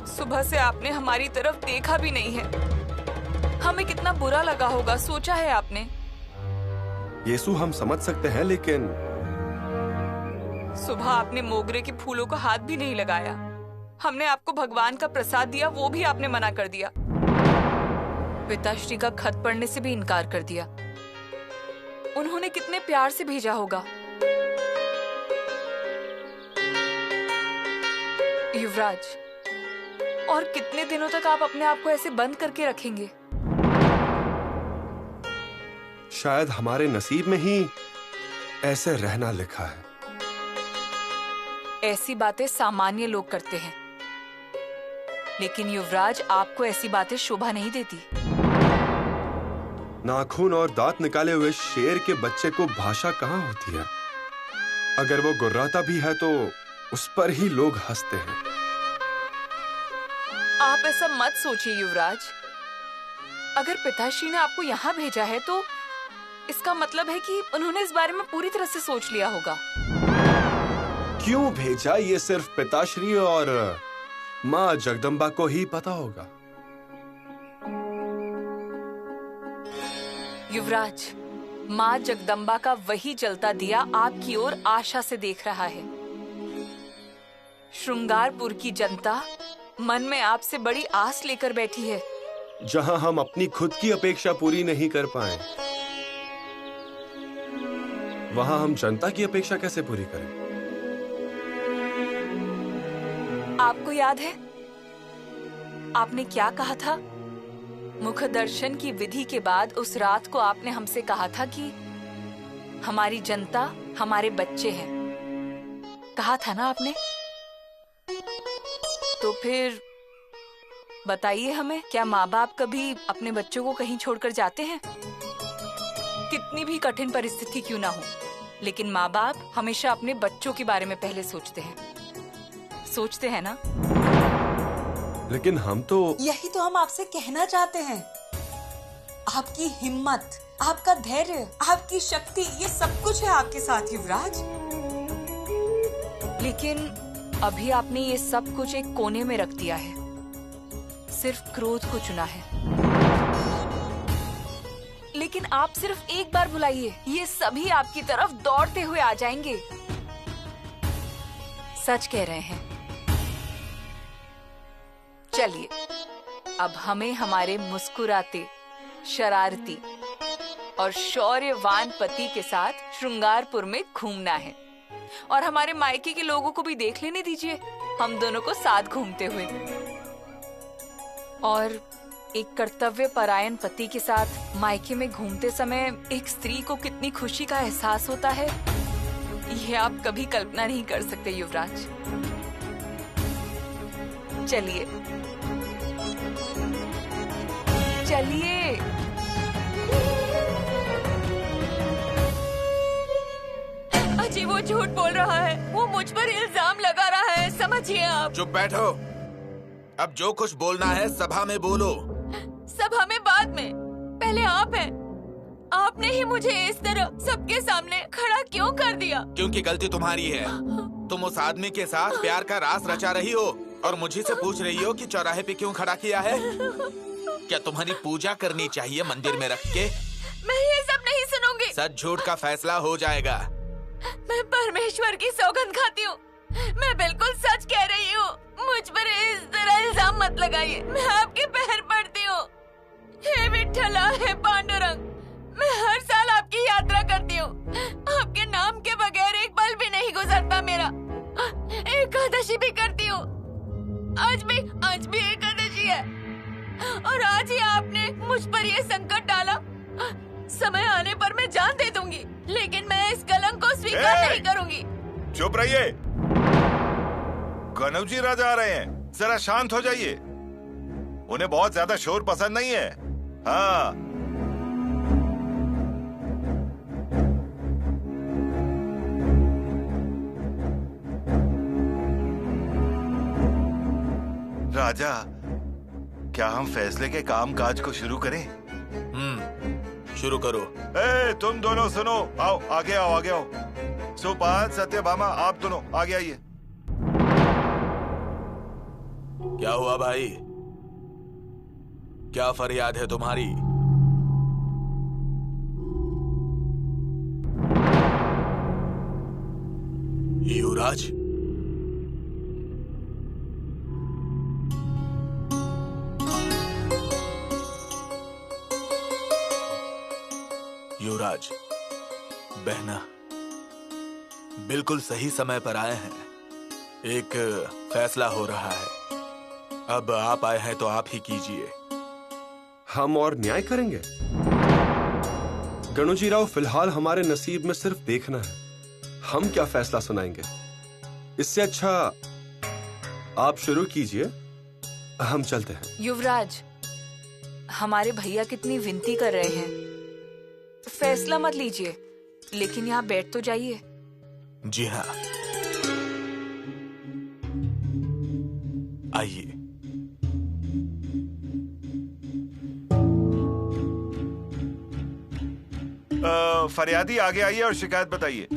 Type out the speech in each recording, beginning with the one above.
सुबह से आपने हमारी तरफ देखा भी नहीं है। हमें कितना बुरा लगा होगा, सोचा है आपने? यीशु, हम समझ सकते हैं, लेकिन सुबह आपने मोगरे के फूलों को हाथ भी नहीं लगाया। हमने आपको भगवान का प्रसाद दिया, वो भी आपने मना कर दिया। पिताश्री का खत पढ़ने से भी इनकार कर दिया। उन्होंने कितने प्यार से भेजा होगा। युवराज, और कितने दिनों तक आप अपने आप को ऐसे बंद करके रखेंगे? शायद हमारे नसीब में ही ऐसे रहना लिखा है। ऐसी बातें सामान्य लोग करते हैं, लेकिन युवराज, आपको ऐसी बातें शोभा नहीं देती। नाखून और दांत निकाले हुए शेर के बच्चे को भाषा कहाँ होती है? अगर वो गुर्राता भी है तो उस पर ही लोग हंसते हैं। आप ऐसा मत सोचिए युवराज। अगर पिताश्री ने आपको यहाँ भेजा है तो इसका मतलब है कि उन्होंने इस बारे में पूरी तरह से सोच लिया होगा। क्यों भेजा, ये सिर्फ पिताश्री और माँ जगदम्बा को ही पता होगा। युवराज, माँ जगदम्बा का वही जलता दिया आपकी ओर आशा से देख रहा है। श्रृंगारपुर की जनता मन में आपसे बड़ी आस लेकर बैठी है। जहां हम अपनी खुद की अपेक्षा पूरी नहीं कर पाए, वहां हम जनता की अपेक्षा कैसे पूरी करें? आपको याद है आपने क्या कहा था? मुख दर्शन की विधि के बाद उस रात को आपने हमसे कहा था कि हमारी जनता हमारे बच्चे हैं। कहा था ना आपने? तो फिर बताइए हमें, क्या माँ बाप कभी अपने बच्चों को कहीं छोड़कर जाते हैं? कितनी भी कठिन परिस्थिति क्यों ना हो, लेकिन माँ बाप हमेशा अपने बच्चों के बारे में पहले सोचते हैं। सोचते हैं ना? लेकिन हम तो यही तो हम आपसे कहना चाहते हैं। आपकी हिम्मत, आपका धैर्य, आपकी शक्ति, ये सब कुछ है आपके साथ युवराज। लेकिन अभी आपने ये सब कुछ एक कोने में रख दिया है। सिर्फ क्रोध को चुना है। लेकिन आप सिर्फ एक बार बुलाइए, ये सभी आपकी तरफ दौड़ते हुए आ जाएंगे। सच कह रहे हैं। चलिए, अब हमें हमारे मुस्कुराते, शरारती और शौर्यवान पति के साथ श्रृंगारपुर में घूमना है। और हमारे मायके के लोगों को भी देख लेने दीजिए, हम दोनों को साथ घूमते हुए। और एक कर्तव्य परायण पति के साथ मायके में घूमते समय एक स्त्री को कितनी खुशी का एहसास होता है, ये आप कभी कल्पना नहीं कर सकते युवराज। चलिए चलिए। अजी, वो झूठ बोल रहा है, वो मुझ पर इल्जाम लगा रहा है, समझिए आप। चुप बैठो। अब जो कुछ बोलना है सभा में बोलो। सभा में बाद में, पहले आप हैं। आपने ही मुझे इस तरह सबके सामने खड़ा क्यों कर दिया? क्योंकि गलती तुम्हारी है। तुम उस आदमी के साथ प्यार का रास रचा रही हो और मुझे से पूछ रही हो कि चौराहे पे क्यों खड़ा किया है। क्या तुम्हारी पूजा करनी चाहिए मंदिर में रख के? मैं ये सब नहीं सुनूंगी। सच झूठ का फैसला हो जाएगा। मैं परमेश्वर की सौगंध खाती हूँ, मैं बिल्कुल सच कह रही हूँ। मुझ पर इस तरह इल्जाम मत लगाइए। मैं आपके पैर पड़ती हूँ। हे विठ्ठला, हे पांडुरंग, मैं हर साल आपकी यात्रा करती हूँ। आपके नाम के बगैर एक पल भी नहीं गुजरता मेरा। एकादशी भी करती हूँ। आज भी एकादशी है। और आज ही आपने मुझ पर ये संकट डाला। समय आने पर मैं जान दे दूंगी, लेकिन मैं इस कलंक को स्वीकार नहीं करूंगी। चुप रहिए। गणव जी राजा आ रहे हैं, जरा शांत हो जाइए। उन्हें बहुत ज्यादा शोर पसंद नहीं है। हाँ, राजा, क्या हम फैसले के काम काज को शुरू करें? शुरू करो। तुम दोनों सुनो, आओ आगे आओ, आगे आओ। सुपाल, सत्यभामा, आप दोनों आगे आइए। क्या हुआ भाई? क्या फरियाद है तुम्हारी? युवराज, युवराज, बहना बिल्कुल सही समय पर आए हैं। एक फैसला हो रहा है। अब आप आए हैं तो आप ही कीजिए। हम और न्याय करेंगे? गणोजी राव, फिलहाल हमारे नसीब में सिर्फ देखना है। हम क्या फैसला सुनाएंगे? इससे अच्छा आप शुरू कीजिए, हम चलते हैं। युवराज, हमारे भैया कितनी विनती कर रहे हैं, फैसला मत लीजिए, लेकिन यहाँ बैठ तो जाइए। जी हाँ, आइए। फरियादी आगे आइए और शिकायत बताइए।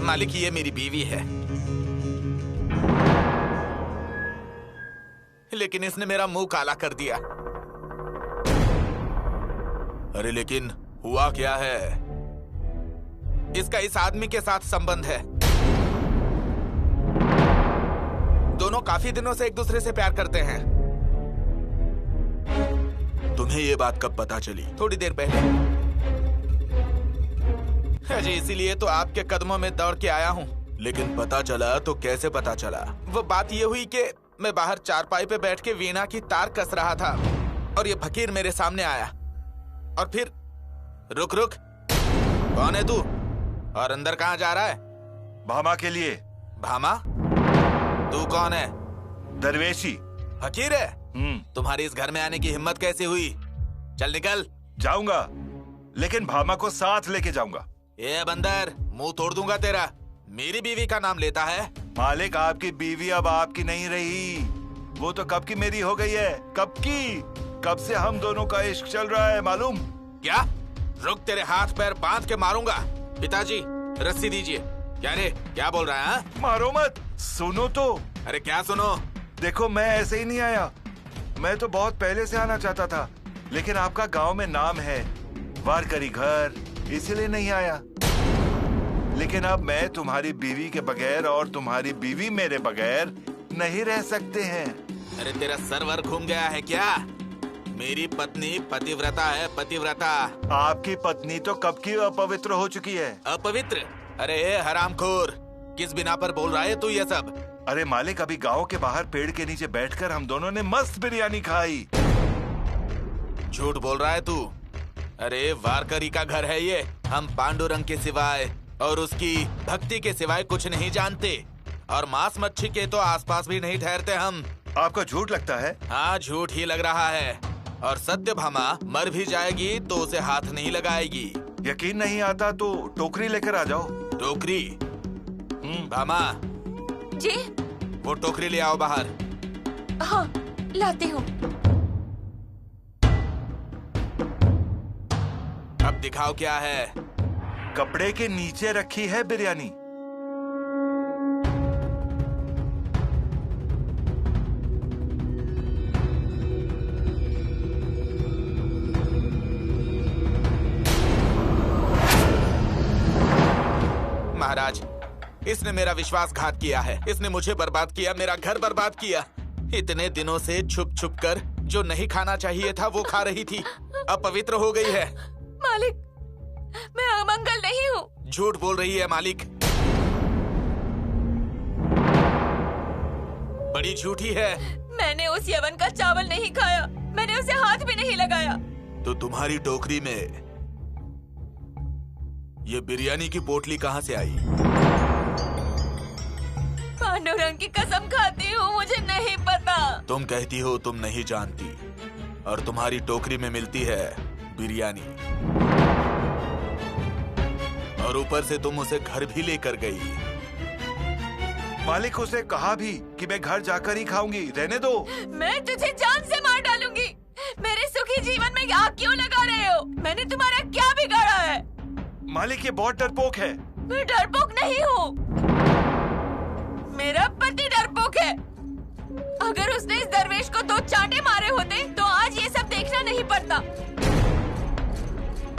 मालिक, ये मेरी बीवी है, लेकिन इसने मेरा मुंह काला कर दिया। अरे लेकिन हुआ क्या है? इसका इस आदमी के साथ संबंध है। दोनों काफी दिनों से एक दूसरे से प्यार करते हैं। तुम्हें ये बात कब पता चली? थोड़ी देर पहले। जी, इसीलिए तो आपके कदमों में दौड़ के आया हूँ। लेकिन पता चला तो कैसे पता चला? वो बात ये हुई कि मैं बाहर चारपाई पे बैठ के वीणा की तार कस रहा था और ये फकीर मेरे सामने आया और फिर रुक, कौन है तू और अंदर कहाँ जा रहा है? भामा के लिए। भामा? तू कौन है? दरवेशी। फकीर है? तुम्हारी इस घर में आने की हिम्मत कैसे हुई? चल निकल। जाऊंगा, लेकिन भामा को साथ लेके जाऊंगा। ये बंदर, मुंह तोड़ दूंगा तेरा। मेरी बीवी का नाम लेता है? मालिक, आपकी बीवी अब आपकी नहीं रही, वो तो कब की मेरी हो गई है। कब की? कब से हम दोनों का इश्क चल रहा है, मालूम? क्या? रुक, तेरे हाथ पैर बांध के मारूंगा। पिताजी, रस्सी दीजिए। क्या रे, क्या बोल रहा है? मारो मत, सुनो तो। अरे क्या सुनो? देखो, मैं ऐसे ही नहीं आया। मैं तो बहुत पहले से आना चाहता था, लेकिन आपका गांव में नाम है, वारकरी घर, इसीलिए नहीं आया। लेकिन अब मैं तुम्हारी बीवी के बगैर और तुम्हारी बीवी मेरे बगैर नहीं रह सकते हैं। अरे तेरा सरवर घूम गया है क्या? मेरी पत्नी पतिव्रता है, पतिव्रता। आपकी पत्नी तो कब की अपवित्र हो चुकी है। अपवित्र? अरे हरामखोर, किस बिना पर बोल रहा है तू ये सब? अरे मालिक, अभी गांव के बाहर पेड़ के नीचे बैठकर हम दोनों ने मस्त बिरयानी खाई। झूठ बोल रहा है तू। अरे वारकरी का घर है ये। हम पांडुरंग के सिवाय और उसकी भक्ति के सिवाय कुछ नहीं जानते, और मांस मच्छी के तो आसपास भी नहीं ठहरते हम। आपको झूठ लगता है? हाँ, झूठ ही लग रहा है। और सत्य भामा मर भी जाएगी तो उसे हाथ नहीं लगाएगी। यकीन नहीं आता तो टोकरी लेकर आ जाओ। टोकरी? भामा जी? वो टोकरी ले आओ बाहर। हाँ, लाती हूँ। अब दिखाओ क्या है। कपड़े के नीचे रखी है बिरयानी। महाराज, इसने मेरा विश्वासघात किया है। इसने मुझे बर्बाद किया, मेरा घर बर्बाद किया। इतने दिनों से छुप छुप कर जो नहीं खाना चाहिए था वो खा रही थी, अब पवित्र हो गई है। मालिक, मैं अमंगल नहीं हूँ। झूठ बोल रही है मालिक, बड़ी झूठी है। मैंने उस यवन का चावल नहीं खाया, मैंने उसे हाथ भी नहीं लगाया। तो तुम्हारी टोकरी में ये बिरयानी की पोटली कहाँ से आई? पांडुरंग की कसम खाती हूँ, मुझे नहीं पता। तुम कहती हो तुम नहीं जानती, और तुम्हारी टोकरी में मिलती है बिरयानी, और ऊपर से तुम उसे घर भी लेकर गई। मालिक, उसे कहा भी कि मैं घर जाकर ही खाऊंगी, रहने दो। मैं तुझे जान से मार डालूंगी। मेरे सुखी जीवन में आग क्यों लगा रहे हो? मैंने तुम्हारा क्या बिगाड़ा है? मालिक, ये बहुत डरपोक है। मैं डरपोक नहीं हूँ, मेरा पति डरपोक है। अगर उसने इस दरवेश को 2 चांटे मारे होते तो आज ये सब देखना नहीं पड़ता।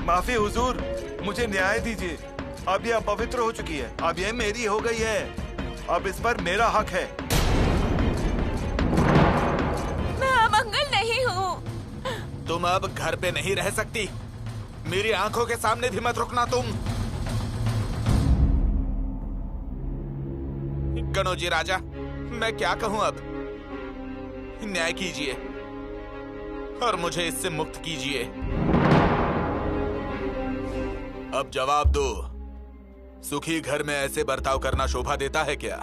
माफी हुजूर, मुझे न्याय दीजिए। अब ये अपवित्र हो चुकी है, अब ये मेरी हो गई है, अब इस पर मेरा हक है। मैं अमंगल नहीं हूँ। तुम अब घर पे नहीं रह सकती। मेरी आंखों के सामने भी मत रुकना तुम। कनौजी राजा, मैं क्या कहूँ अब? न्याय कीजिए और मुझे इससे मुक्त कीजिए। अब जवाब दो, सुखी घर में ऐसे बर्ताव करना शोभा देता है क्या?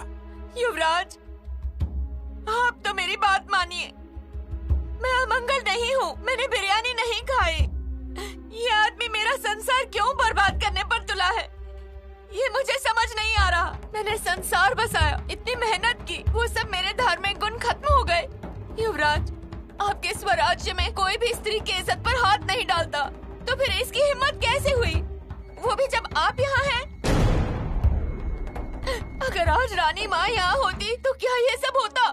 युवराज, आप तो मेरी बात मानिए। मैं अमंगल नहीं हूँ, मैंने बिरयानी नहीं खाई। ये आदमी मेरा संसार क्यों बर्बाद करने पर तुला है, ये मुझे समझ नहीं आ रहा। मैंने संसार बसाया, इतनी मेहनत की, वो सब मेरे धार्मिक गुण खत्म हो गए। युवराज, आपके स्वराज्य में कोई भी स्त्री की इज्जत पर हाथ नहीं डालता, तो फिर इसकी हिम्मत कैसे हुई, वो भी जब आप यहाँ हैं? अगर आज रानी माँ यहाँ होती तो क्या ये सब होता?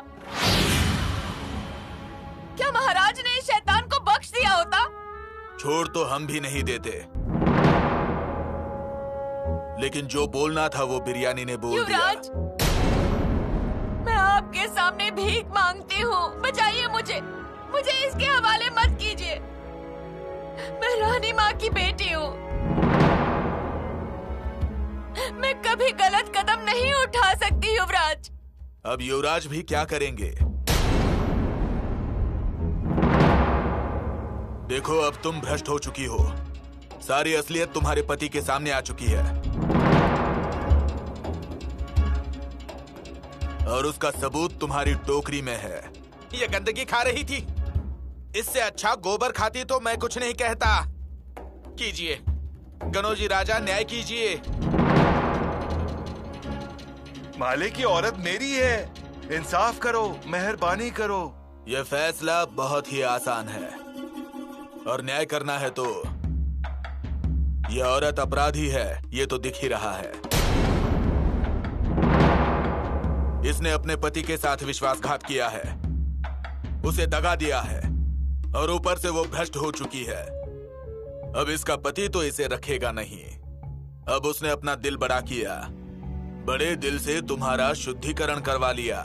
क्या महाराज ने इस शैतान को बख्श दिया होता? छोड़ तो हम भी नहीं देते, लेकिन जो बोलना था वो बिरयानी ने बोल दिया। युवराज, मैं आपके सामने भीख मांगती हूँ, बचाइए मुझे, मुझे इसके हवाले मत कीजिए। मैं रानी माँ की बेटी हूँ, मैं कभी गलत कदम नहीं उठा सकती। युवराज, अब युवराज भी क्या करेंगे? देखो, अब तुम भ्रष्ट हो चुकी हो, सारी असलियत तुम्हारे पति के सामने आ चुकी है और उसका सबूत तुम्हारी टोकरी में है। ये गंदगी खा रही थी, इससे अच्छा गोबर खाती तो मैं कुछ नहीं कहता। कीजिए कनौजी राजा, न्याय कीजिए। माले की औरत मेरी है, इंसाफ करो, मेहरबानी करो। यह फैसला बहुत ही आसान है और न्याय करना है तो यह औरत अपराधी है, ये तो दिख ही रहा है। इसने अपने पति के साथ विश्वासघात किया है, उसे दगा दिया है और ऊपर से वो भ्रष्ट हो चुकी है। अब इसका पति तो इसे रखेगा नहीं। अब उसने अपना दिल बड़ा किया, बड़े दिल से तुम्हारा शुद्धिकरण करवा लिया,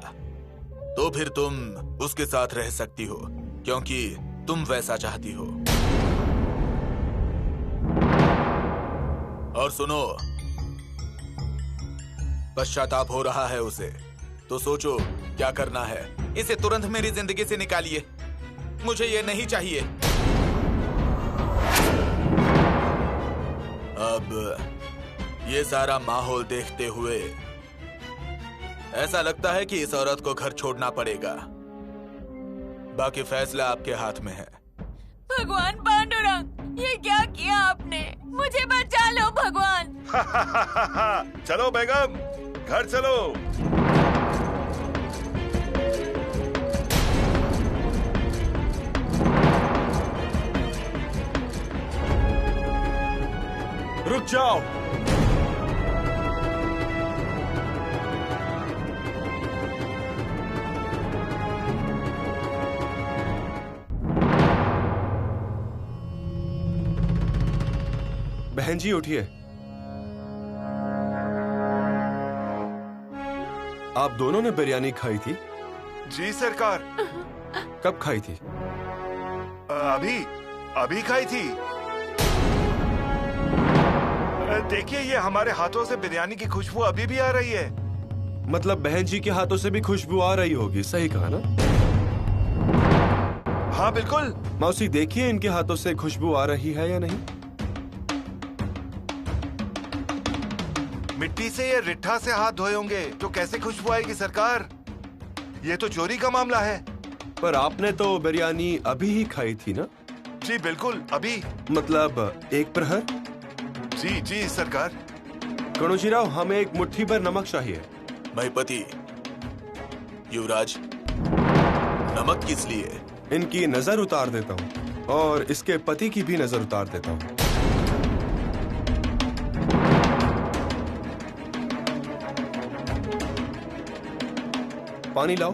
तो फिर तुम उसके साथ रह सकती हो क्योंकि तुम वैसा चाहती हो। और सुनो, पश्चाताप हो रहा है उसे, तो सोचो क्या करना है। इसे तुरंत मेरी जिंदगी से निकालिए, मुझे ये नहीं चाहिए। अब ये सारा माहौल देखते हुए ऐसा लगता है कि इस औरत को घर छोड़ना पड़ेगा। बाकी फैसला आपके हाथ में है। भगवान पांडुरंग, ये क्या किया आपने? मुझे बचा लो भगवान। चलो बेगम, घर चलो। रुक जाओ। बहन जी उठिए। आप दोनों ने बिरयानी खाई थी? जी सरकार। कब खाई थी? अभी खाई थी। देखिए, ये हमारे हाथों से बिरयानी की खुशबू अभी भी आ रही है। मतलब बहन जी के हाथों से भी खुशबू आ रही होगी, सही कहा ना? हाँ बिल्कुल। मौसी देखिए इनके हाथों से खुशबू आ रही है या नहीं। मिट्टी से या रिट्ठा से हाथ धोए होंगे तो कैसे खुशबू आएगी सरकार? ये तो चोरी का मामला है। पर आपने तो बिरयानी अभी ही खाई थी ना? जी बिल्कुल, अभी। मतलब एक प्रहर? जी सरकार। कणोजी राव, हमें एक मुट्ठी भर नमक चाहिए। महिपति, युवराज, नमक किस लिए? इनकी नजर उतार देता हूँ और इसके पति की भी नजर उतार देता हूँ। पानी लाओ।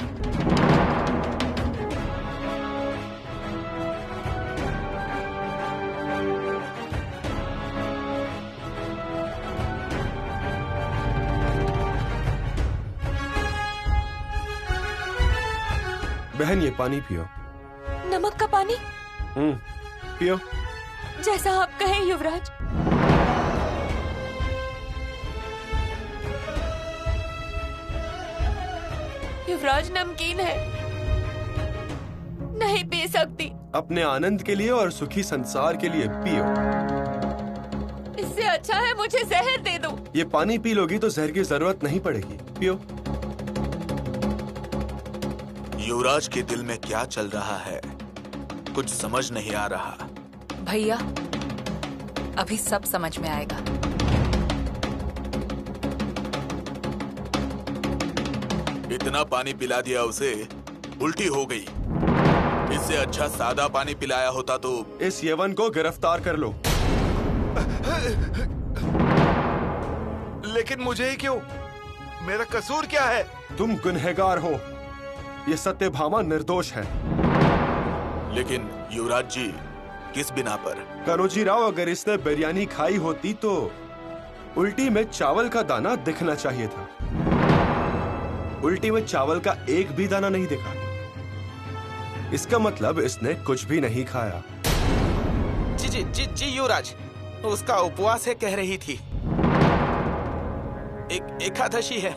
बहन ये पानी पियो। नमक का पानी? पियो। जैसा आप कहें युवराज। युवराज नमकीन है, नहीं पी सकती। अपने आनंद के लिए और सुखी संसार के लिए पियो। इससे अच्छा है मुझे जहर दे दो। ये पानी पी लोगी तो जहर की जरूरत नहीं पड़ेगी। पियो। युवराज के दिल में क्या चल रहा है कुछ समझ नहीं आ रहा। भैया अभी सब समझ में आएगा। इतना पानी पिला दिया उसे, उल्टी हो गई। इससे अच्छा सादा पानी पिलाया होता तो। इस यवन को गिरफ्तार कर लो। लेकिन मुझे ही क्यों? मेरा कसूर क्या है? तुम गुनहगार हो। ये सत्यभामा निर्दोष है। लेकिन युवराज जी, किस बिना पर? कनोजी राव, अगर इसने बिरयानी खाई होती तो उल्टी में चावल का दाना दिखना चाहिए था। उल्टी में चावल का एक भी दाना नहीं दिखा। इसका मतलब इसने कुछ भी नहीं खाया। जी जी जी जी युवराज, उसका उपवास है कह रही थी। एकादशी है,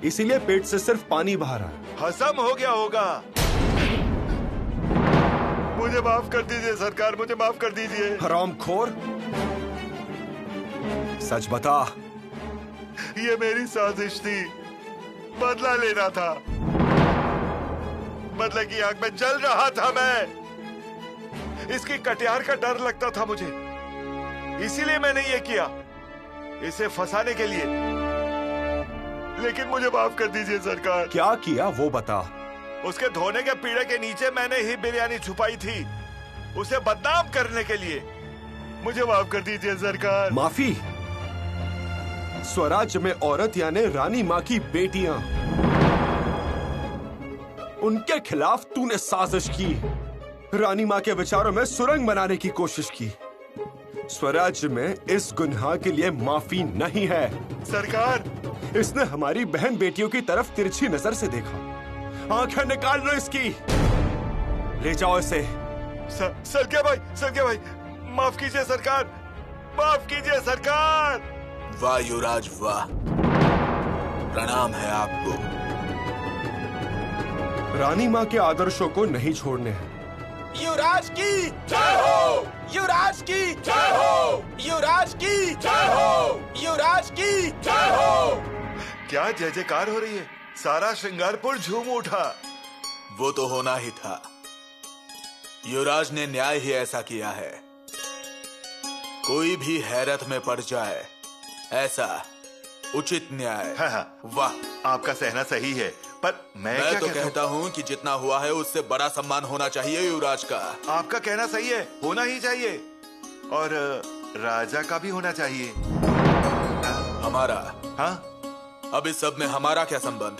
इसीलिए पेट से सिर्फ पानी बहा रहा है। हजम हो गया होगा। मुझे माफ कर दीजिए सरकार, मुझे माफ कर दीजिए। हरामखोर, सच बता। ये मेरी साजिश थी, बदला लेना था। बदले की आग में जल रहा था मैं। इसकी कटियार का डर लगता था मुझे, इसीलिए मैंने ये किया, इसे फंसाने के लिए। लेकिन मुझे माफ कर दीजिए सरकार। क्या किया वो बता। उसके धोने के पीड़े के नीचे मैंने ही बिरयानी छुपाई थी, उसे बदनाम करने के लिए। मुझे माफ कर दीजिए सरकार। माफी? स्वराज्य में औरत यानी रानी माँ की बेटियां, उनके खिलाफ तूने साजिश की। रानी माँ के विचारों में सुरंग बनाने की कोशिश की। स्वराज्य में इस गुनाह के लिए माफी नहीं है। सरकार, इसने हमारी बहन बेटियों की तरफ तिरछी नजर से देखा। आंखें निकाल लो इसकी। ले जाओ इसे। सरके भाई, माफ कीजिए सरकार, माफ कीजिए सरकार। वाह युवराज वाह, प्रणाम है आपको। रानी माँ के आदर्शों को नहीं छोड़ने हैं। युवराज की जय हो, युवराज की जय हो, युवराज की जय हो, युवराज की जय हो। क्या जय जयकार हो रही है? सारा श्रृंगारपुर झूम उठा। वो तो होना ही था। युवराज ने न्याय ही ऐसा किया है। कोई भी हैरत में पड़ जाए, ऐसा उचित न्याय। हाँ, वाह, आपका सहना सही है, पर मैं क्या तो कहता हूँ कि जितना हुआ है उससे बड़ा सम्मान होना चाहिए युवराज का। आपका कहना सही है, होना ही चाहिए, और राजा का भी होना चाहिए। हमारा? हाँ? अब इस सब में हमारा क्या संबंध?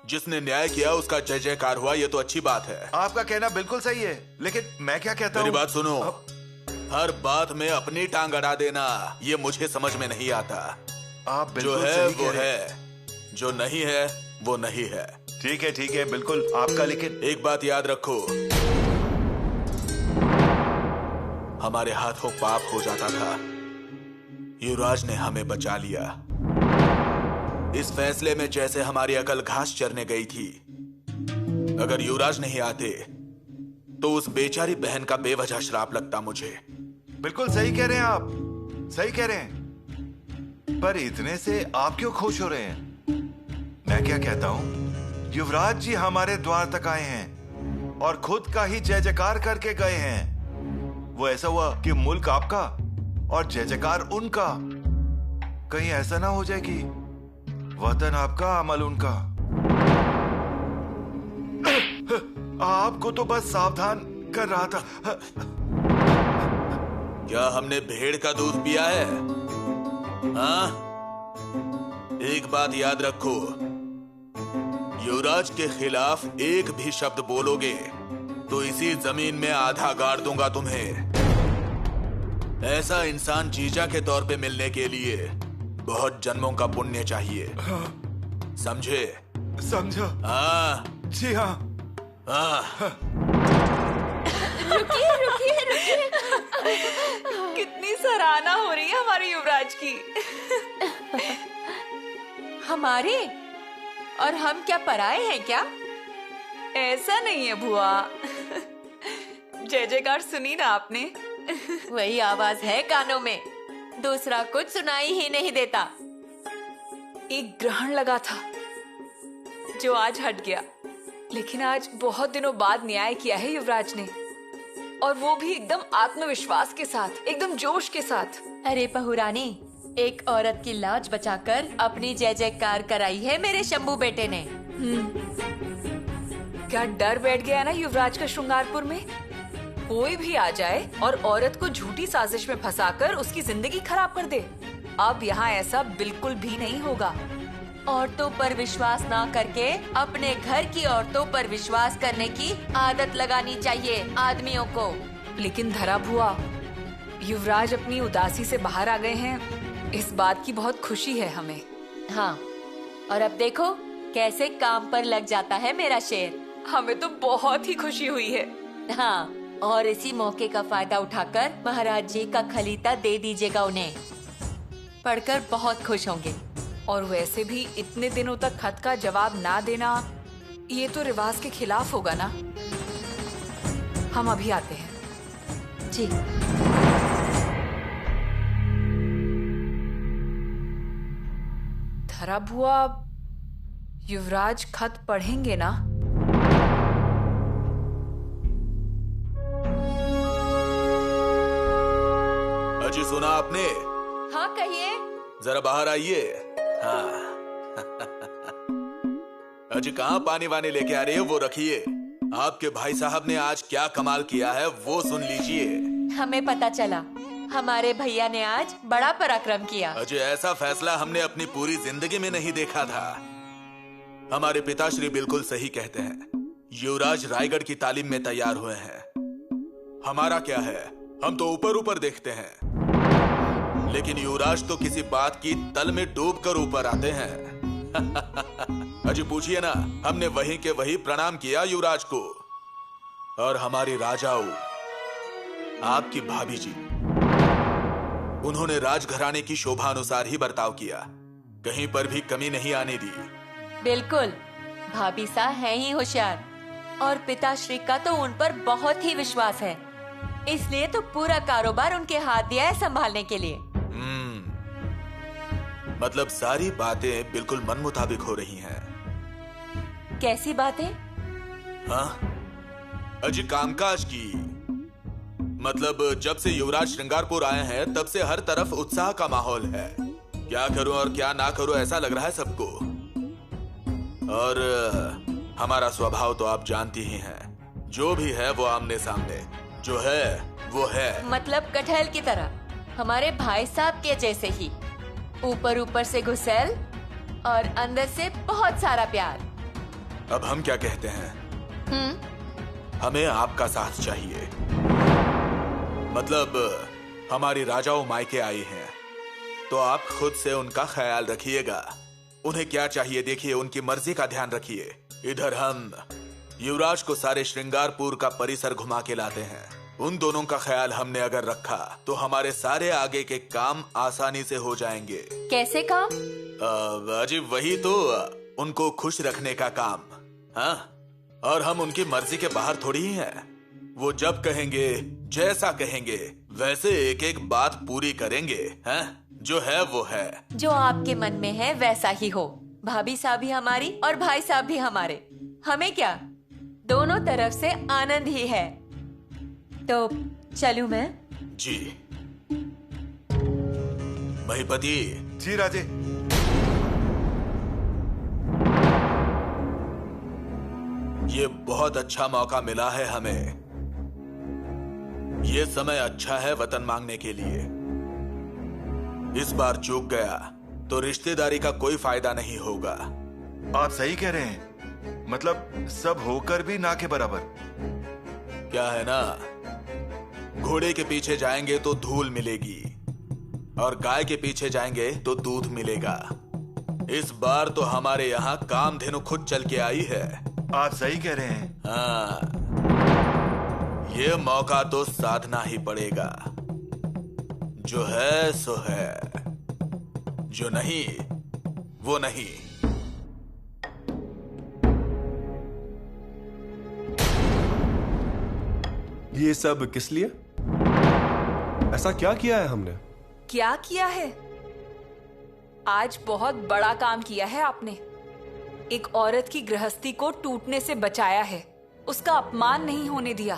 जिसने न्याय किया उसका जय जयकार हुआ, ये तो अच्छी बात है। आपका कहना बिल्कुल सही है, लेकिन मैं क्या कहता हूँ? मेरी बात सुनो। हर बात में अपनी टांग अड़ा देना, ये मुझे समझ में नहीं आता। आप बिल्कुल जो है सही वो कह रहे हैं। है, जो नहीं है वो नहीं है। ठीक है बिल्कुल आपका, लेकिन एक बात याद रखो, हमारे हाथों पाप हो जाता था, युवराज ने हमें बचा लिया। इस फैसले में जैसे हमारी अकल घास चरने गई थी। अगर युवराज नहीं आते तो उस बेचारी बहन का बेवजह श्राप लगता मुझे। बिल्कुल सही कह रहे हैं आप, सही कह रहे हैं, पर इतने से आप क्यों खुश हो रहे हैं? मैं क्या कहता हूँ, युवराज जी हमारे द्वार तक आए हैं और खुद का ही जय जयकार करके गए हैं। वो ऐसा हुआ कि मुल्क आपका और जय जयकार उनका। कहीं ऐसा ना हो जाए कि वतन आपका अमल उनका। आपको तो बस सावधान कर रहा था। क्या हमने भेड़ का दूध पिया है? हाँ? एक बात याद रखो, युवराज के खिलाफ एक भी शब्द बोलोगे तो इसी जमीन में आधा गाड़ दूंगा तुम्हें। ऐसा इंसान जीजा के तौर पे मिलने के लिए बहुत जन्मों का पुण्य चाहिए। समझे? समझा? हाँ जी हाँ। रुकिए रुकिए रुकिए, कितनी सराहना हो रही है हमारे युवराज की। हमारे? और हम क्या पराए हैं क्या? ऐसा नहीं है बुआ। जय जयकार सुनी ना आपने? वही आवाज है कानों में, दूसरा कुछ सुनाई ही नहीं देता। एक ग्रहण लगा था जो आज हट गया, लेकिन आज बहुत दिनों बाद न्याय किया है युवराज ने, और वो भी एकदम आत्मविश्वास के साथ, एकदम जोश के साथ। अरे बहुरानी, एक औरत की लाज बचाकर अपनी जय जयकार कराई है मेरे शंभू बेटे ने। क्या डर बैठ गया ना युवराज का श्रृंगारपुर में? कोई भी आ जाए और औरत को झूठी साजिश में फंसाकर उसकी जिंदगी खराब कर दे। अब यहाँ ऐसा बिल्कुल भी नहीं होगा। औरतों पर विश्वास ना करके अपने घर की औरतों पर विश्वास करने की आदत लगानी चाहिए आदमियों को। लेकिन धरा भुआ, युवराज अपनी उदासी से बाहर आ गए हैं, इस बात की बहुत खुशी है हमें। हाँ, और अब देखो कैसे काम पर लग जाता है मेरा शेर। हमें तो बहुत ही खुशी हुई है। हाँ, और इसी मौके का फायदा उठाकर महाराज जी का खलीता दे दीजिएगा उन्हें, पढ़कर बहुत खुश होंगे। और वैसे भी इतने दिनों तक खत का जवाब ना देना, ये तो रिवाज के खिलाफ होगा ना। हम अभी आते हैं। जी। धरा भुआ, युवराज खत पढ़ेंगे ना? अजी सुना आपने? हाँ कहिए। जरा बाहर आइए। हाँ। अजी कहाँ पानी वानी लेके आ रही है, वो रखिए। आपके भाई साहब ने आज क्या कमाल किया है वो सुन लीजिए। हमें पता चला, हमारे भैया ने आज बड़ा पराक्रम किया। अजय, ऐसा फैसला हमने अपनी पूरी जिंदगी में नहीं देखा था। हमारे पिताश्री बिल्कुल सही कहते हैं। युवराज रायगढ़ की तालीम में तैयार हुए हैं। हमारा क्या है, हम तो ऊपर ऊपर देखते हैं, लेकिन युवराज तो किसी बात की तल में डूब कर ऊपर आते हैं। अजी पूछिए ना, हमने वहीं के वहीं प्रणाम किया युवराज को। और हमारी राजाओं, आपकी भाभी जी, उन्होंने राजघराने की शोभा अनुसार ही बर्ताव किया, कहीं पर भी कमी नहीं आने दी। बिल्कुल, भाभी साहब है ही होशियार, और पिताश्री का तो उन पर बहुत ही विश्वास है, इसलिए तो पूरा कारोबार उनके हाथ दिया है संभालने के लिए। मतलब सारी बातें बिल्कुल मन मुताबिक हो रही हैं। कैसी बातें? हाँ अजी, कामकाज की। मतलब जब से युवराज श्रृंगारपुर आए हैं तब से हर तरफ उत्साह का माहौल है। क्या करूं और क्या ना करूं ऐसा लग रहा है सबको। और हमारा स्वभाव तो आप जानती ही हैं, जो भी है वो आमने सामने, जो है वो है। मतलब कटहल की तरह, हमारे भाई साहब के जैसे ही, ऊपर ऊपर से गुस्सैल और अंदर से बहुत सारा प्यार। अब हम क्या कहते हैं? हमें आपका साथ चाहिए। मतलब हमारी राजाओं मायके आई हैं, तो आप खुद से उनका ख्याल रखिएगा। उन्हें क्या चाहिए देखिए, उनकी मर्जी का ध्यान रखिए। इधर हम युवराज को सारे श्रृंगारपुर का परिसर घुमा के लाते हैं। उन दोनों का ख्याल हमने अगर रखा तो हमारे सारे आगे के काम आसानी से हो जाएंगे। कैसे काम? अजीब, वही तो उनको खुश रखने का काम। हाँ, और हम उनकी मर्जी के बाहर थोड़ी ही हैं। वो जब कहेंगे, जैसा कहेंगे, वैसे एक एक बात पूरी करेंगे। हैं? जो है वो है। जो आपके मन में है वैसा ही हो। भाभी साहब भी हमारी और भाई साहब भी हमारे, हमें क्या, दोनों तरफ से आनंद ही है। तो चलूं मैं? जी। महिपति। जी राजे। ये बहुत अच्छा मौका मिला है हमें। ये समय अच्छा है वतन मांगने के लिए। इस बार चूक गया तो रिश्तेदारी का कोई फायदा नहीं होगा। आप सही कह रहे हैं, मतलब सब होकर भी ना के बराबर। क्या है ना, घोड़े के पीछे जाएंगे तो धूल मिलेगी, और गाय के पीछे जाएंगे तो दूध मिलेगा। इस बार तो हमारे यहाँ कामधेनु खुद चल के आई है। आप सही कह रहे हैं। हाँ, ये मौका तो साधना ही पड़ेगा। जो है सो है, जो नहीं वो नहीं। ये सब किस लिए? ऐसा क्या किया है हमने? क्या किया है? आज बहुत बड़ा काम किया है आपने। एक औरत की गृहस्थी को टूटने से बचाया है, उसका अपमान नहीं होने दिया।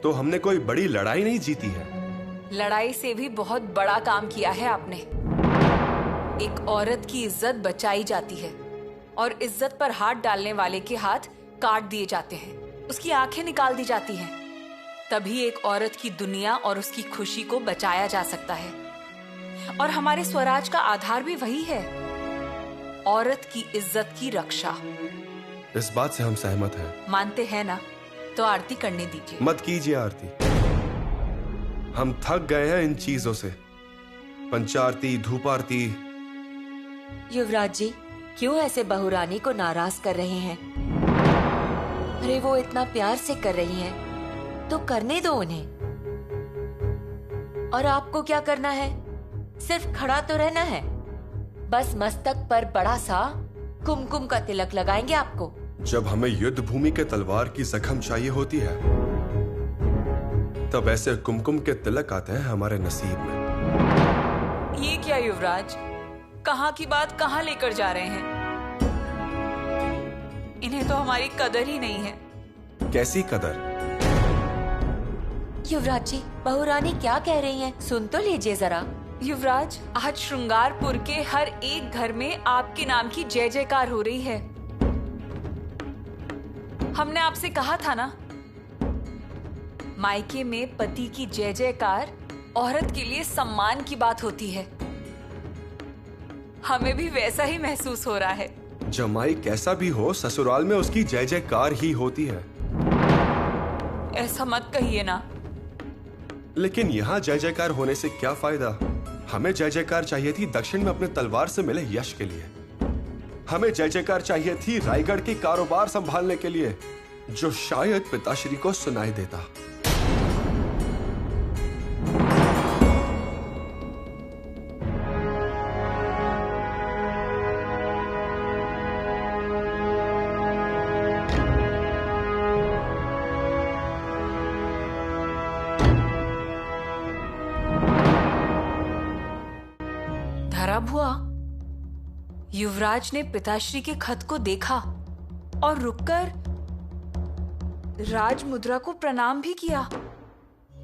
तो हमने कोई बड़ी लड़ाई नहीं जीती है। लड़ाई से भी बहुत बड़ा काम किया है आपने। एक औरत की इज्जत बचाई जाती है और इज्जत पर हाथ डालने वाले के हाथ काट दिए जाते हैं, उसकी आंखें निकाल दी जाती हैं। तभी एक औरत की दुनिया और उसकी खुशी को बचाया जा सकता है। और हमारे स्वराज का आधार भी वही है, औरत की इज्जत की रक्षा। इस बात से हम सहमत हैं। मानते हैं ना? तो आरती करने दीजिए। मत कीजिए आरती, हम थक गए हैं इन चीजों से। पंचारती, धूपारती। युवराज जी, क्यों ऐसे बहुरानी को नाराज कर रहे हैं? अरे वो इतना प्यार से कर रही हैं, तो करने दो उन्हें। और आपको क्या करना है? सिर्फ खड़ा तो रहना है। बस मस्तक पर बड़ा सा कुमकुम का तिलक लगाएंगे आपको। जब हमें युद्ध भूमि के तलवार की जख्म चाहिए होती है, तब ऐसे कुमकुम के तिलक आते हैं हमारे नसीब में। ये क्या युवराज, कहाँ की बात कहाँ लेकर जा रहे हैं? इन्हें तो हमारी कदर ही नहीं है। कैसी कदर? युवराज जी, बहुरानी क्या कह रही हैं? सुन तो लीजिए जरा। युवराज, आज श्रृंगारपुर के हर एक घर में आपके नाम की जय जयकार हो रही है। हमने आपसे कहा था ना, मायके में पति की जय जयकार औरत के लिए सम्मान की बात होती है। हमें भी वैसा ही महसूस हो रहा है। जमाई कैसा भी हो, ससुराल में उसकी जय जयकार ही होती है। ऐसा मत कहिए ना। लेकिन यहाँ जय जयकार होने से क्या फायदा? हमें जय जयकार चाहिए थी दक्षिण में अपने तलवार से मिले यश के लिए। हमें जय जयकार चाहिए थी रायगढ़ के कारोबार संभालने के लिए, जो शायद पिताश्री को सुनाई देता। धरा भुआ, युवराज ने पिताश्री के खत को देखा और रुककर राज मुद्रा को प्रणाम भी किया,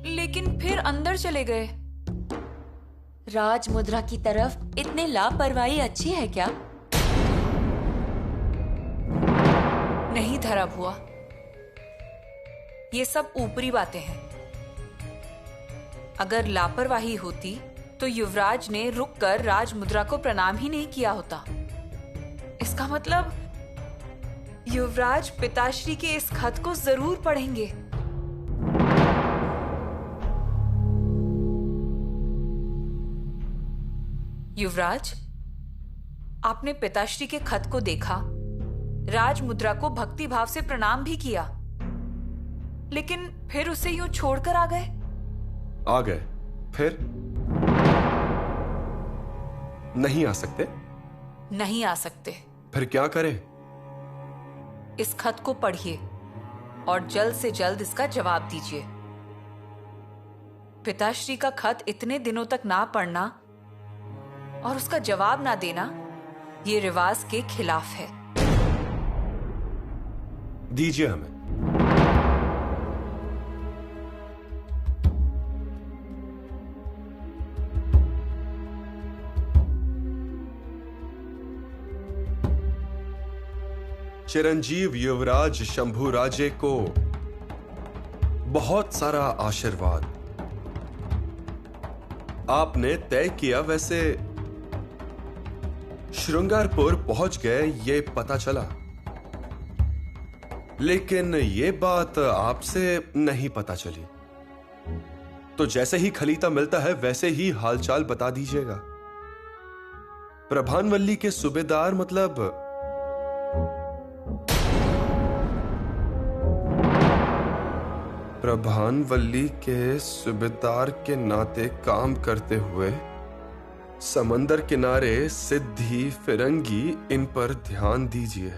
लेकिन फिर अंदर चले गए। राज मुद्रा की तरफ इतने लापरवाही अच्छी है क्या? नहीं धरा भुआ, ये सब ऊपरी बातें हैं। अगर लापरवाही होती तो युवराज ने रुककर राज मुद्रा को प्रणाम ही नहीं किया होता। इसका मतलब युवराज पिताश्री के इस खत को जरूर पढ़ेंगे। युवराज, आपने पिताश्री के खत को देखा, राज मुद्रा को भक्ति भाव से प्रणाम भी किया, लेकिन फिर उसे यूं छोड़कर आ गए। आ गए? फिर नहीं आ सकते? नहीं आ सकते। फिर क्या करें? इस खत को पढ़िए और जल्द से जल्द इसका जवाब दीजिए। पिताश्री का खत इतने दिनों तक ना पढ़ना और उसका जवाब ना देना, ये रिवाज के खिलाफ है। दीजिए हमें। चिरंजीव युवराज शंभू राजे को बहुत सारा आशीर्वाद। आपने तय किया वैसे श्रृंगारपुर पहुंच गए, ये पता चला, लेकिन ये बात आपसे नहीं पता चली। तो जैसे ही खलीता मिलता है वैसे ही हालचाल बता दीजिएगा। प्रभानवल्ली के सूबेदार मतलब प्रभानवल्ली के सूबेदार के नाते काम करते हुए समंदर किनारे सिद्धि फिरंगी इन पर ध्यान दीजिए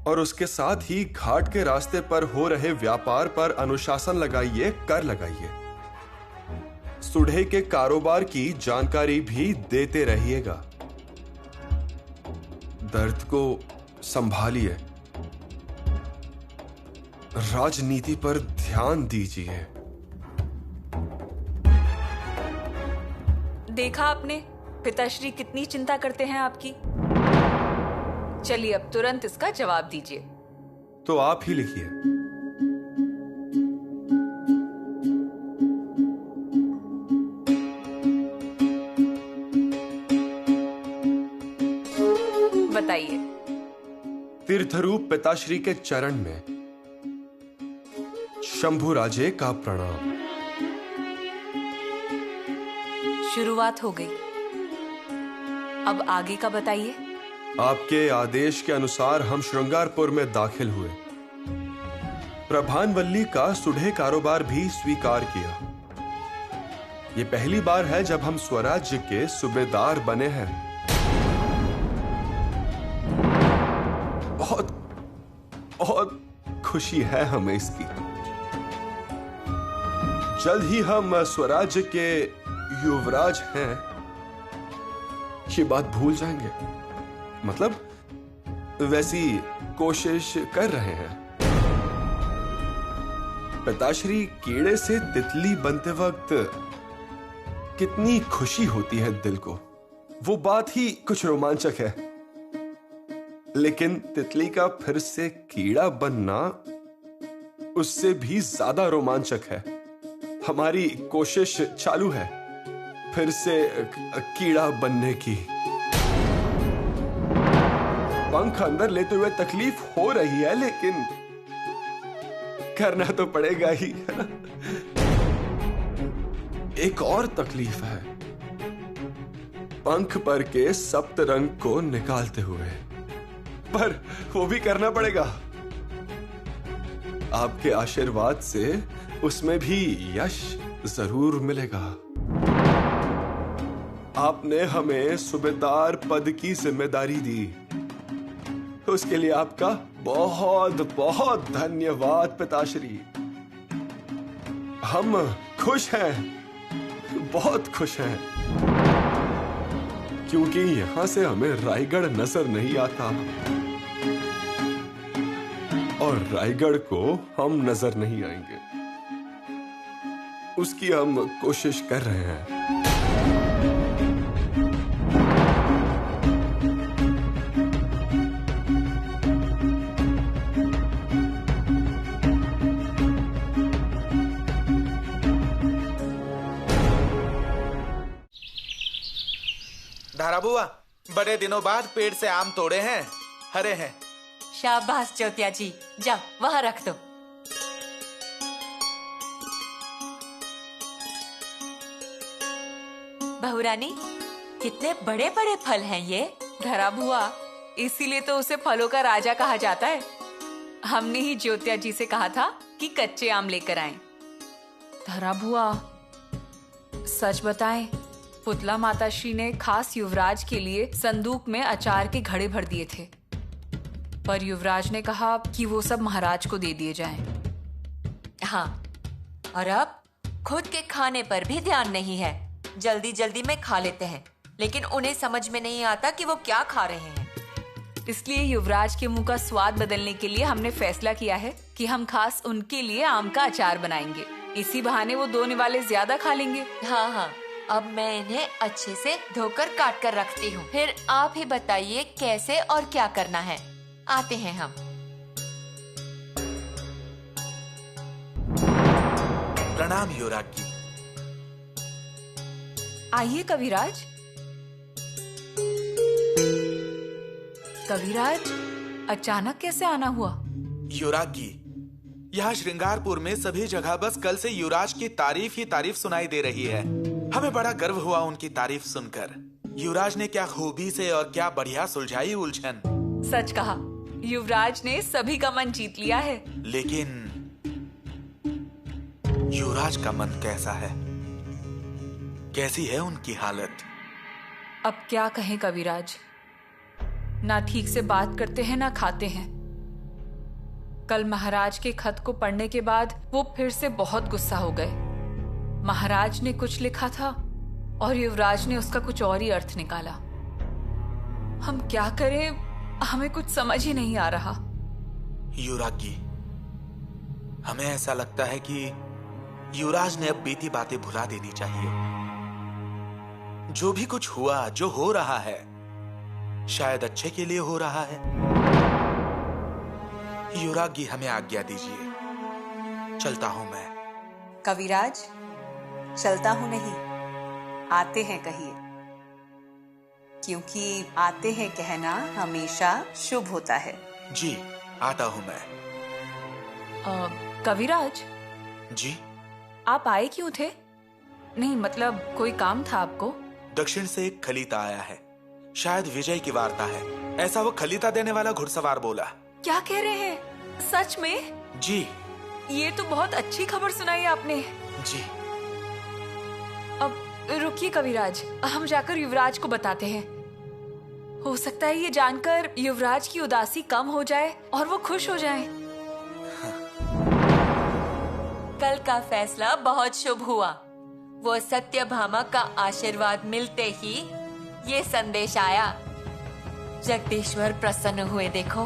और उसके साथ ही घाट के रास्ते पर हो रहे व्यापार पर अनुशासन लगाइए, कर लगाइए। सुढ़े के कारोबार की जानकारी भी देते रहिएगा। दर्द को संभालिए, राजनीति पर ध्यान दीजिए। देखा आपने पिताश्री कितनी चिंता करते हैं आपकी। चलिए अब तुरंत इसका जवाब दीजिए। तो आप ही लिखिए। बताइए। तीर्थरूप पिताश्री के चरण में शंभुराजे का प्रणाम। शुरुआत हो गई, अब आगे का बताइए। आपके आदेश के अनुसार हम श्रृंगारपुर में दाखिल हुए। प्रभानवल्ली का सुढ़े कारोबार भी स्वीकार किया। ये पहली बार है जब हम स्वराज्य के सूबेदार बने हैं। बहुत बहुत खुशी है हमें इसकी। जल्द ही हम स्वराज्य के युवराज हैं, ये बात भूल जाएंगे। मतलब वैसी कोशिश कर रहे हैं। पिताश्री कीड़े से तितली बनते वक्त कितनी खुशी होती है दिल को, वो बात ही कुछ रोमांचक है। लेकिन तितली का फिर से कीड़ा बनना उससे भी ज्यादा रोमांचक है। हमारी कोशिश चालू है फिर से कीड़ा बनने की। पंख अंदर लेते हुए तकलीफ हो रही है, लेकिन करना तो पड़ेगा ही। एक और तकलीफ है, पंख पर के सप्तरंग को निकालते हुए, पर वो भी करना पड़ेगा। आपके आशीर्वाद से उसमें भी यश जरूर मिलेगा। आपने हमें सूबेदार पद की जिम्मेदारी दी, उसके लिए आपका बहुत बहुत धन्यवाद पिताश्री। हम खुश हैं, बहुत खुश हैं, क्योंकि यहां से हमें रायगढ़ नजर नहीं आता और रायगढ़ को हम नजर नहीं आएंगे। उसकी हम कोशिश कर रहे हैं। धारा बुआ, बड़े दिनों बाद पेड़ से आम तोड़े हैं, हरे हैं। शाबाश चौथिया जी, जाओ वहां रख दो। बहुरानी, कितने बड़े बड़े फल हैं ये। धरा बुआ, इसीलिए तो उसे फलों का राजा कहा जाता है। हमने ही ज्योत्या जी से कहा था कि कच्चे आम लेकर आएं। धरा बुआ, सच बताएं, पुतला माताश्री ने खास युवराज के लिए संदूक में अचार के घड़े भर दिए थे, पर युवराज ने कहा कि वो सब महाराज को दे दिए जाएं। हाँ, और अब खुद के खाने पर भी ध्यान नहीं है। जल्दी जल्दी में खा लेते हैं, लेकिन उन्हें समझ में नहीं आता कि वो क्या खा रहे हैं। इसलिए युवराज के मुंह का स्वाद बदलने के लिए हमने फैसला किया है कि हम खास उनके लिए आम का अचार बनाएंगे। इसी बहाने वो 2 निवाले ज्यादा खा लेंगे। हाँ हाँ, अब मैं इन्हें अच्छे से धोकर काट कर रखती हूँ। फिर आप ही बताइए कैसे और क्या करना है। आते हैं हम। प्रणाम युवराज की। आइए कविराज। कविराज, अचानक कैसे आना हुआ? युवराज की, यहाँ श्रृंगारपुर में सभी जगह बस कल से युवराज की तारीफ ही तारीफ सुनाई दे रही है। हमें बड़ा गर्व हुआ उनकी तारीफ सुनकर। युवराज ने क्या खूबी से और क्या बढ़िया सुलझाई उलझन। सच कहा, युवराज ने सभी का मन जीत लिया है। लेकिन युवराज का मन कैसा है? कैसी है उनकी हालत? अब क्या कहें कविराज, ना ठीक से बात करते हैं ना खाते हैं। कल महाराज के खत को पढ़ने के बाद वो फिर से बहुत गुस्सा हो गए। महाराज ने कुछ लिखा था और युवराज ने उसका कुछ और ही अर्थ निकाला। हम क्या करें, हमें कुछ समझ ही नहीं आ रहा। युवराज, हमें ऐसा लगता है कि युवराज ने अब बीती बातें भुला देनी चाहिए। जो भी कुछ हुआ, जो हो रहा है, शायद अच्छे के लिए हो रहा है। युवराज जी, हमें आज्ञा दीजिए, चलता हूं मैं। कविराज, चलता हूं नहीं, आते हैं कहिए, क्योंकि आते हैं कहना हमेशा शुभ होता है। जी, आता हूं मैं। कविराज जी, आप आए क्यों थे? नहीं मतलब कोई काम था आपको? दक्षिण से एक खलीता आया है, शायद विजय की वार्ता है, ऐसा वो खलीता देने वाला घुड़सवार बोला। क्या कह रहे हैं, सच में? जी। ये तो बहुत अच्छी खबर सुनाई आपने। जी। अब रुकिए कविराज, हम जाकर युवराज को बताते हैं। हो सकता है ये जानकर युवराज की उदासी कम हो जाए और वो खुश हो जाएं। कल का फैसला बहुत शुभ हुआ। वो सत्यभामा का आशीर्वाद मिलते ही ये संदेश आया। जगदीश्वर प्रसन्न हुए, देखो।